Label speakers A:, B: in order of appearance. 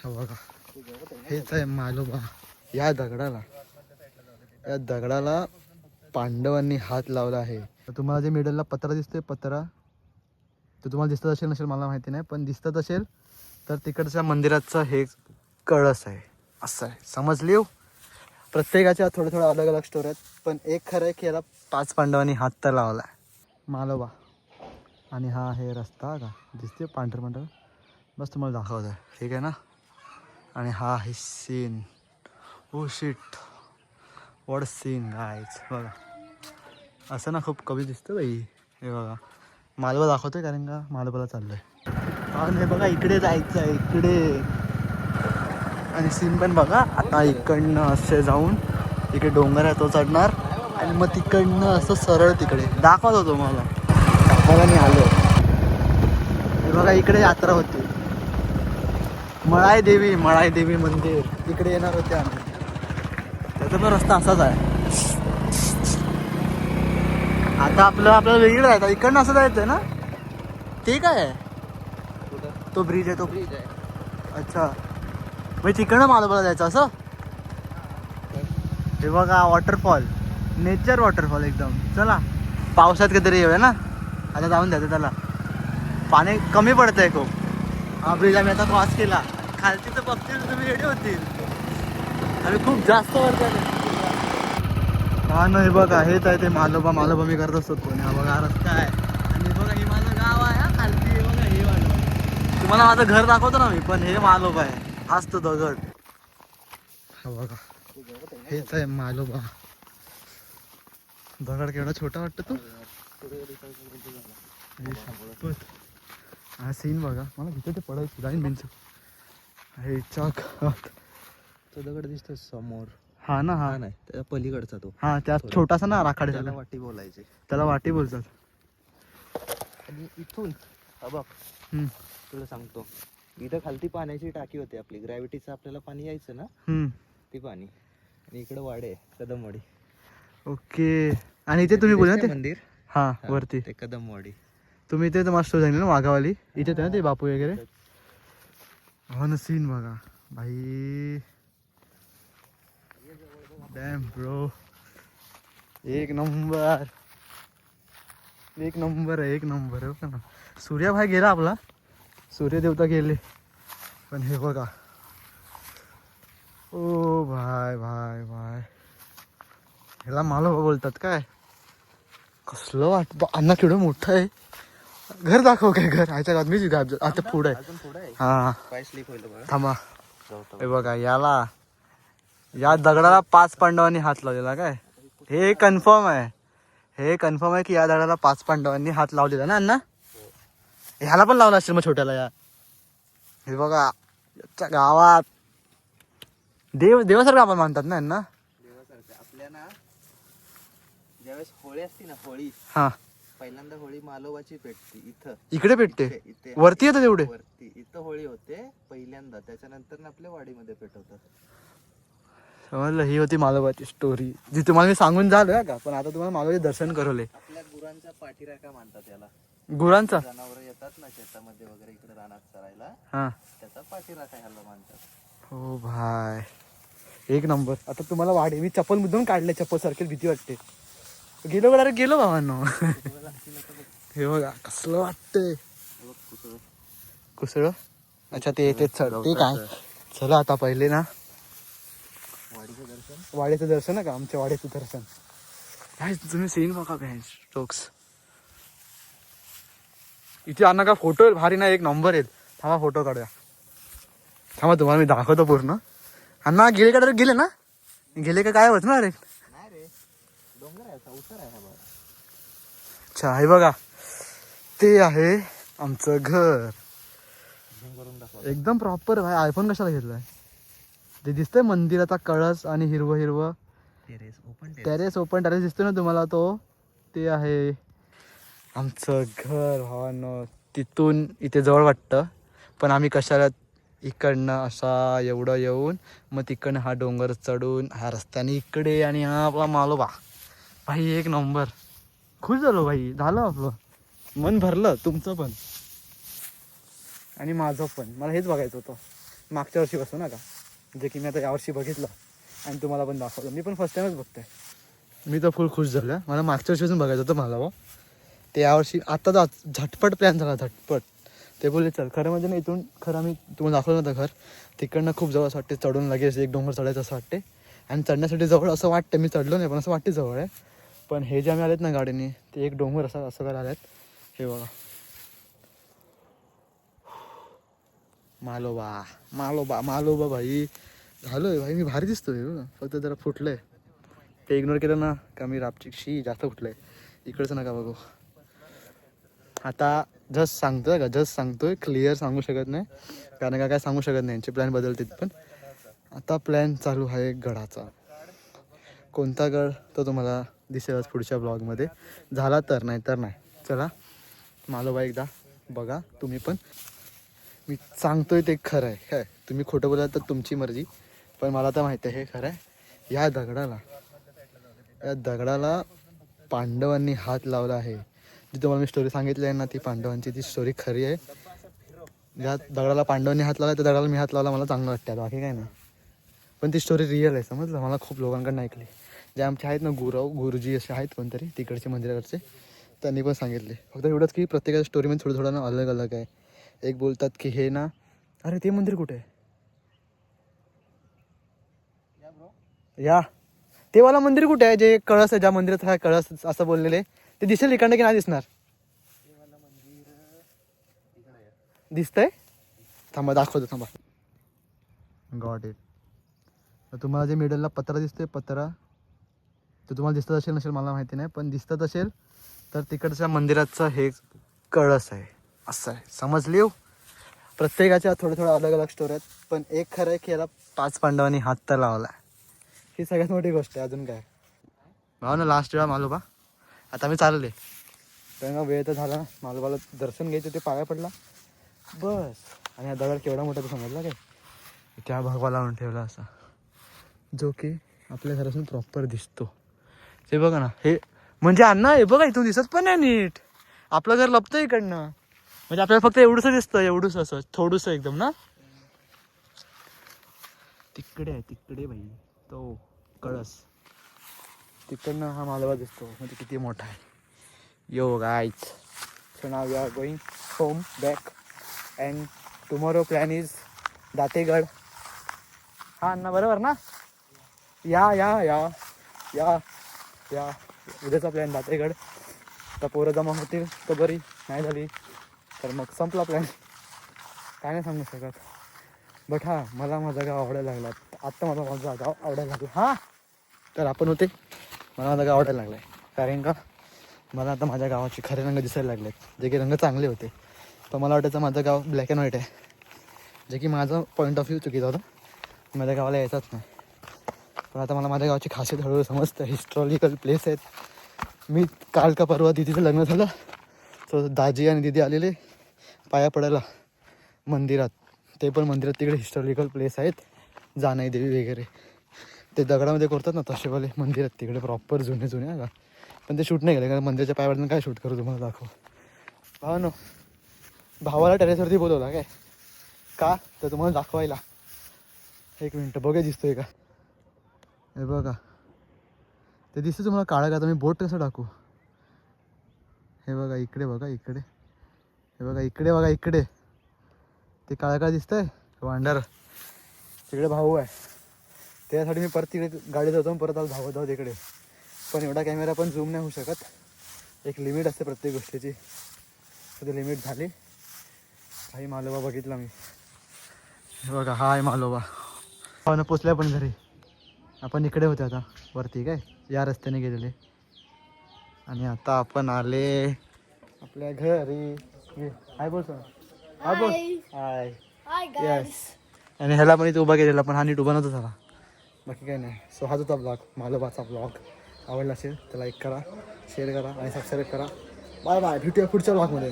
A: बघा हेच आहे मालोबा. या दगडाला पांडवांनी हात लावला आहे. तुम्हाला जे मिडलला पत्रा दिसतोय, पत्रा तो तुम्हाला दिसत असेल नसेल मला माहिती नाही, पण दिसत असेल तर तिकडच्या मंदिराचं हे कळस आहे. असं आहे, समजली हो. प्रत्येकाच्या थोड्या अलग अलग स्टोरी आहेत, पण एक खरं आहे की याला 5 पांडवांनी हात तर लावला आहे मालोबा. आणि हा आहे रस्ता का दिसते पांढरं बस तुम्हाला दाखवत आहे, ठीक आहे ना. आणि हा आहे scene. Oh shit, what scene guys. बघा असं ना खूप कमी दिसतं बाई. हे बघा मालवा दाखवतोय कारण का मालवाला चाललोय. हा नाही बघा इकडे जायचं आहे इकडे. आणि सीन पण बघा आता इकडनं असे जाऊन इकडे डोंगर आहे तो चढणार आणि मग तिकडनं असं सरळ तिकडे दाखवत होतो मला. बघा मी आलो. हे बघा इकडे यात्रा होती, मळाई देवी मंदिर. तिकडे येणार होते आम्ही. त्याचा पण रस्ता असाच आहे. आता आपल्याला वेगळं जायचं, इकडनं असं जायचं ना. ते काय आहे, तो ब्रिज आहे, तो ब्रिज आहे. अच्छा म्हणजे तिकडनं मालवणला जायचं असं. हे बघा वॉटरफॉल, नेचर वॉटरफॉल एकदम. चला पावसात कधीतरी येऊया ना. आता जाऊन द्यायचं त्याला, पाणी कमी पडत आहे खूप. हा ब्रिज आम्ही आता क्रॉस केला. खालची तर बघतील तुम्ही रेडी होतील. आम्ही खूप जास्त वरती आले. हा नाही बघा हेच आहे ते मालोबा मी करत असतो. हा बघा रस्ता आहे आणि बघा हे माझं गाव आहे. हा खालती हे बघा हे वाटलं तुम्हाला माझं घर दाखवतो ना मी, पण हे मालोबा आहे. हाच तो दगड. हा बघा हेच आहे मालोबा. दगड केवढा छोटा वाटतं तो. हा सीन बघा, मला भीती ते पडायची जाईन बिंच. हे चाक
B: तो दगड दिसतो समोर.
A: हा ना, हा
B: नाही त्या पलीकडचा तो.
A: हा त्या छोटासा ना राखाडे
B: त्याला
A: झाला,
B: वाटी बोलायचे.
A: त्याला वाटी बोलतात.
B: आणि इथून हा बघ तुला सांगतो, इथं खालती पाण्याची टाकी होती आपली, ग्रॅव्हिटीचं आपल्याला पाणी यायचं ना, ते पाणी. आणि इकडे वाडे आहे, कदमवाडी.
A: ओके. आणि इथे तुम्ही बोला ते
B: मंदिर,
A: हा वरती
B: ते कदमवाडी.
A: तुम्ही इथे मस्त जाईल ना वाघावाली. इथे ना ते बापू वगैरे. हो ना सीन बघा भाई. डॅम ब्रो, एक नंबर हो का ना. सूर्या भाई गेला आपला, सूर्यदेवता गेले. पण हे बघा ओ भाय ह्याला मालोबा बोलतात काय. कसलं वाटतं अण्णा, केवढं मोठं आहे घर. दाखव काय घर. ह्याच्या गात मीच आता पुढे आहे. हा
B: पाय स्लिप होईल बघा.
A: थांबा. हे बघा या दगडाला 5 पांडवांनी हात लावलेला काय. हे कन्फर्म आहे की या दगडाला 5 पांडवांनी हात लावलेला ना अण्णा. ह्याला पण लावला असेल मग छोट्याला. या हे बघा याच्या गावात देवासारखं आपण मानतात ना यांना.
B: देवासारखं आपल्या ना, ज्यावेळेस होळी असते ना, होळी
A: हा
B: पहिल्यांदा होळी मालोबाची पेटते इथं.
A: इकडे पेटते
B: इथे
A: वरती येतं तेवढे.
B: वरती इथं होळी होते पहिल्यांदा, त्याच्यानंतर ना आपल्या वाडीमध्ये पेटवतात.
A: समजलं, ही होती मालोबाची स्टोरी जी तुम्हाला मी सांगून झालं का. पण आता तुम्हाला मालोबाचे दर्शन करवले.
B: आपल्या गुरांचा पाठीराखा मानतात याला.
A: गुरांचा
B: जनावर येतात ना शेतामध्ये वगैरे इकडे रानात चरायला,
A: हा
B: त्याचा पाठीराखा ह्याला मानतात.
A: हो भाय एक नंबर. आता तुम्हाला वाढे मी चप्पल मुद्दाम काढले, चप्पल सारखी भीती वाटते. गेलो भावांनो. हे बघा कसलं वाटतंय. कुसळ. अच्छा ते ते काय. चला आता पहिले ना वाड्याचं दर्शन का, आमच्या वाड्याचं दर्शन. काय तुम्ही सीन बघा भॅन्स स्ट्रोक्स. इथे आणा का फोटो भारी ना, एक नंबर आहेत. थांबा फोटो काढूया. थांबा तुम्हाला मी दाखवतो पूर्ण. अण्णा गेले का डायरेक्ट गेले ना, गेले का काय होत ना. अरे
B: नाही रे, डोंगर आहे, उतर आहे.
A: अच्छा हे बघा ते आहे आमचं घर. एकदम प्रॉपर भाई. आयफोन कशाला घेतलाय. ते दिसतंय मंदिराचा कळस आणि हिरवं टेरेस ओपन टेरेस दिसतोय ना तुम्हाला, तो ते आहे आमचं घर भावांनो. तिथून इथे जवळ वाटतं, पण आम्ही कशाला इकडनं असा एवढं येऊन मग तिकडनं हा डोंगर चढून ह्या रस्त्याने इकडे. आणि हा आपला मालोबा भाई. एक नंबर. खुश झालो भाई, झालं आपलं मन भरलं. तुमचं पण आणि माझं पण. मला हेच बघायचं होतं. मागच्या वर्षी बसतो ना का, जे की मी आता यावर्षी बघितलं आणि तुम्हाला पण दाखवलं. मी पण फर्स्ट टाईमच बघतोय. मी तर फुल खुश झालं. मला मागच्या वर्षीपासून बघायचं होतं मला बा. ते यावर्षी आत्ता झटपट प्लॅन झाला, झटपट. ते बोलले चल. खरं म्हणजे ना इथून खरं आम्ही तुम्हाला दाखवलं नव्हतं घर, तिकडनं खूप जवळ असं वाटते, चढून लगेच एक डोंगर चढायचं असं वाटते. आणि चढण्यासाठी जवळ असं वाटतं, मी चढलो नाही पण असं वाटते जवळ आहे. पण हे जे आम्ही आलेत ना गाडीने, ते एक डोंगर असं करायला आलेत. हे बघा, मालोबा मालोबा मालोबा भाई. झालोय भाई, मी भारी दिसतोय बघा. फक्त जरा फुटलंय, ते इग्नोर केलं ना का मी रापची जास्त फुटलंय. इकडचं नका बघू. आता जस्ट सांगतोय का, जस्ट सांगतोय, क्लिअर सांगू शकत नाही कारण का काय सांगू शकत नाही, यांचे प्लॅन बदलतात. पण आता प्लॅन चालू आहे गडाचा. कोणता गड तो तुम्हाला दिसेलच पुढच्या ब्लॉगमध्ये, झाला तर, नाही तर नाही. चला मालोबा एकदा बघा तुम्ही पण. मी सांगतोय ते खरं आहे काय, तुम्ही खोटं बोलाल तर तुमची मर्जी, पण मला तर माहिती आहे हे खरं आहे. या दगडाला पांडवांनी हात लावला आहे. जी तुम्हाला मी स्टोरी सांगितली आहे ना, ती पांडवांची ती स्टोरी खरी आहे. ज्या दगडाला पांडवांनी हात लावला त्या दगडाला मी हात लावला, मला चांगलं वाटतं, बाकी काय नाही. पण ती स्टोरी रिअल आहे, समजलं. मला खूप लोकांकडून ऐकली, जे आमचे आहेत ना गुरुजी असे आहेत कोणतरी तिकडचे मंदिराकडचे, त्यांनी पण सांगितले. फक्त एवढंच की प्रत्येकाच्या स्टोरीमध्ये थोडं थोडं ना अलग अलग आहे. एक बोलतात की हे ना, अरे ते मंदिर कुठे आहे, या ते वाला मंदिर कुठे आहे, जे कळस आहे, ज्या मंदिरात हा कळस असं बोललेले, ते दिसेल इकडनं की नाही दिसणार, दिसतंय. थांबा दाखवतो, थांबा. Got it. तुम्हाला जे मिडलला पत्रा दिसतोय, पत्रा, तो तुम्हाला दिसत असेल नसेल मला माहिती नाही, पण दिसत असेल तर तिकडच्या मंदिराचं हे कळस आहे. असं आहे, समजली हो. प्रत्येकाच्या थोड्या थोड्या अलग अलग स्टोरी आहेत, पण एक खरं आहे की याला 5 पांडवांनी हात तर लावला. ही सगळ्यात मोठी गोष्ट आहे. अजून काय भाऊ ना, लास्ट वेळा मालोबा. आता मी चालले, कारण वेळ तर झाला. मालोबाला दर्शन घ्यायचं, ते पाया पडला बस. आणि हा दगड केवढा मोठा तो समजला काय, त्या भगवा लावून ठेवला असा, जो की आपल्या घरातून प्रॉपर दिसतो. ते बघा ना, हे म्हणजे अण्णा हे बघा, इथून दिसत पण नाही नीट. आपलं घर लपतं इकडनं, म्हणजे आपल्याला फक्त एवढंसं दिसतं, एवढंसं असं थोडंसं एकदम ना. तिकडे आहे, तिकडे भाई तो कळस, तिकडनं हा मालवा दिसतो, म्हणजे किती मोठा आहे. Yo guys, so now we are going home back and tomorrow plan is Dategad. हा अण्णा बरोबर ना, या या या या या उद्याचा प्लॅन दातेगड. तर पोरं जमा होतील तर बरी, नाही झाली तर मग संपला प्लॅन, काय नाही सांगू शकत. बट हां, मला माझा गाव आवडायला लागला. आत्ता माझा गाव आवडायला लागला. हां, तर आपण होते, मला माझा गाव आवडायला लागला आहे. कारण का मला आता माझ्या गावाचे खरे रंग दिसायला लागले आहेत, जे की रंग चांगले होते. पण मला वाटायचं माझं गाव ब्लॅक अँड व्हाईट आहे, जे की माझं पॉईंट ऑफ व्ह्यू चुकीचा होता. माझ्या गावाला यायचाच नाही. पण आता मला माझ्या गावाची खासियत हळूहळू समजतं. हिस्टॉरिकल प्लेस आहेत. मी काल का परवा दिदीचं लग्न झालं, सो दाजी आणि दिदी आलेले पाया पडायला मंदिरात. ते पण मंदिरात तिकडे हिस्टॉरिकल प्लेस आहेत, जानाई देवी वगैरे, ते दगडामध्ये करतात ना तसेवाले मंदिर आहेत तिकडे, प्रॉपर जुने जुने का. पण ते शूट नाही केलं, कारण मंदिराच्या पायावरनं काय शूट करू, तुम्हाला दाखव. भावानो, भावाला टेरेसवरती बोलवला काय का, तर तुम्हाला दाखवायला. एक मिनटं बघा, दिसतोय का, हे बघा, ते दिसतं तुम्हाला काळा का. आता मी बोट कसं टाकू, हे बघा इकडे, बघा इकडे, हे बघा इकडे, बघा इकडे, ते काळा काळा दिसतंय वांडर, तिकडे भाऊ आहे. त्यासाठी मी परत तिकडे गाडी जातो, परत आज धावत धावत इकडे. पण एवढा कॅमेरा पण झूम नाही होऊ शकत, एक लिमिट असते प्रत्येक गोष्टीची. तर ती लिमिट झाली. काही मालोबा बघितला मी, हे बघा हा आहे मालोबा. हा ना, पोचल्या पण घरी. आपण इकडे होते आता वरती काय, या रस्त्याने गेलेले, आणि आता आपण आले आपल्या घरी. हाय बोल सर, हाय बोल, हाय. येस. आणि ह्याला पण इथे उभा केलेला, पण हा नीट उभा नव्हता झाला. बाकी काही नाही. सो हाच होता ब्लॉग, मालोबाचा ब्लॉग. आवडला असेल तर लाईक करा, शेअर करा आणि सबस्क्राईब करा. बाय बाय, भेटूया पुढच्या ब्लॉगमध्ये.